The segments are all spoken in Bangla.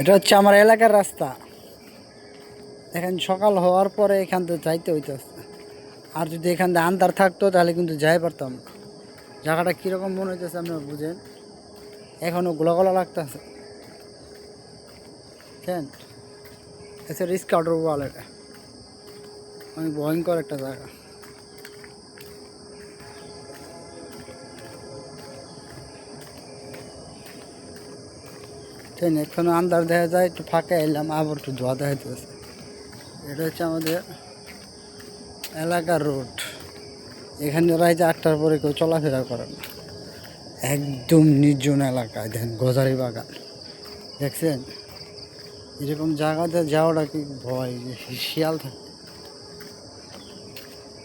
এটা হচ্ছে আমার এলাকার রাস্তা। এখন সকাল হওয়ার পরে এখান থেকে যাইতে হইতেছে। আর যদি এখান থেকে আন্ধার থাকতো তাহলে কিন্তু যাই পারতাম। জায়গাটা কীরকম মনে হইতেছে আপনারা বুঝেন, এখনও গোলা গোলা লাগতেছে। বুঝছেন, এসে রিস্ক আউটার ওয়াল, এটা অনেক ভয়ঙ্কর একটা জায়গা। এখনো আন্ধার দেখা যায়, একটু ফাঁকা এলাম, আবার একটু ধোয়া দেখা যাচ্ছে। এটা হচ্ছে আমাদের এলাকার রোড। এখানে রাত 8টার পরে কেউ চলাফেরা করে না, একদম নির্জন এলাকায়। দেখেন গজারি বাগান, দেখছেন? এরকম জায়গাতে যাওয়াটা কি ভয়, যে শিয়াল থাকে।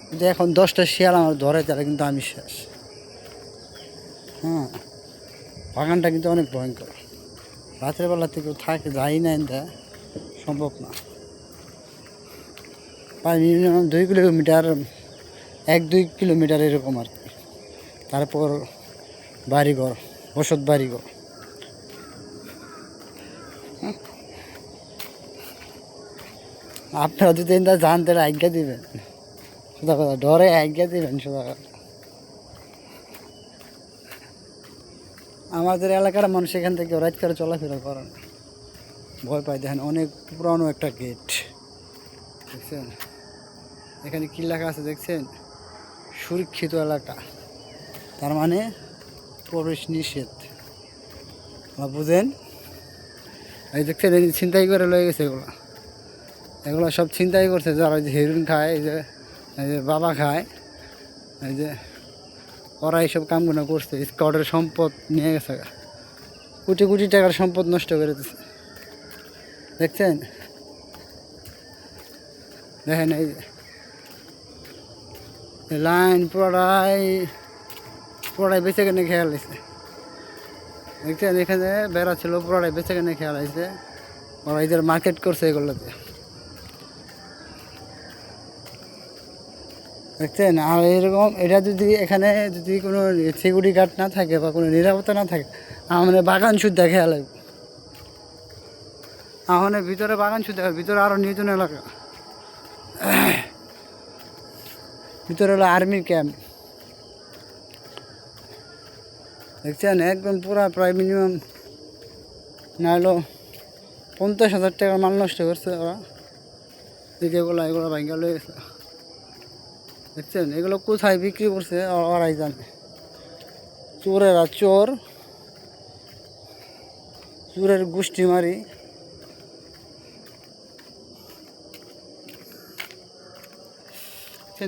কিন্তু এখন 10টা শিয়াল আমার ধরে, তারা কিন্তু আমি শেষ। হ্যাঁ, বাগানটা কিন্তু অনেক ভয়ঙ্কর। রাতের বেলাতে কেউ থাকে, যাই না, এটা সম্ভব না। প্রায় মিনিমাম 2 কিলোমিটার, 1-2 কিলোমিটার এরকম আর কি। তারপর বাড়িঘর, বসত বাড়িঘর। আপনারা যদি এটা জানতে আজ্ঞা দিবেন, সোজা কথা, ডরে আজ্ঞা দিবেন সোজা কথা। আমাদের এলাকার মানুষ এখান থেকে রাত করে চলাফেরা করে না, ভয় পায়। দেখেন অনেক পুরানো একটা গেট, দেখছেন? এখানে কী লেখা আছে দেখছেন? সুরক্ষিত এলাকা, তার মানে প্রবেশ নিষেধ। বুঝেন? এই দেখছেন, এই ছিনতাই করে লয়ে গেছে এগুলো। এগুলো সব ছিনতাই করছে যারা, ওই যে হেরোইন খায়, এই যে বাবা খায়, এই যে ওরা এইসব কামগুলো করছে। স্কোয়াডের সম্পদ নিয়ে গেছে, কোটি কোটি টাকার সম্পদ নষ্ট করে দিচ্ছে। দেখছেন? দেখেন এই লাইন পুরোটাই বেঁচে কেনে খেয়াল হয়েছে। দেখছেন, এখানে বেড়া ছিল, পুরোটাই বেঁচে কেনে খেয়াল হয়েছে। ওরা এদের মার্কেট করছে এগুলোতে, দেখছেন? আর এরকম, এটা যদি এখানে যদি কোনো সিকিউরিটি গার্ড না থাকে বা কোনো নিরাপত্তা না থাকে, আমাদের বাগান শুদ্ধ খেয়াল লাগবে। আমাদের ভিতরে বাগান শুদ্ধ, ভিতরে আরও নির্জন এলাকা। ভিতরে হলো আর্মির ক্যাম্প, দেখছেন? একদম পুরা প্রায় মিনিমাম না হলো 50,000 টাকার মাল নষ্ট করছে ওরা। এগুলো ভাঙ্গা লয়ে গেছে, দেখছেন? এগুলো কোথায় বিক্রি করছে ওরাই জানে। চোরেরা চোরের গোষ্ঠী মারি।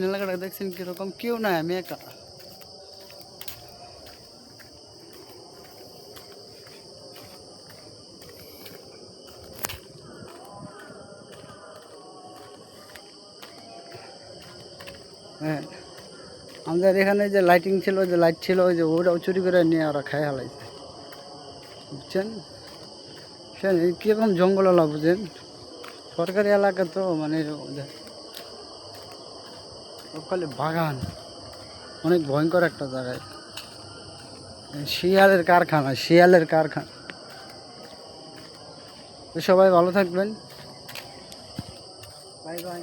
এলাকাটা দেখছেন কিরকম, কেউ নাই, আমি একা। হ্যাঁ, আমাদের এখানে যে লাইটিং ছিল, যে লাইট ছিল, ওই যে ওটাও চুরি করে নিয়ে ওরা খাই হালাইছে, বুঝছেন? কীরকম জঙ্গল হলো, বুঝছেন? সরকারি এলাকা তো, মানে সকালে বাগান, অনেক ভয়ঙ্কর একটা জায়গায়। শিয়ালের কারখানা। তো সবাই ভালো থাকবেন, বাই বাই।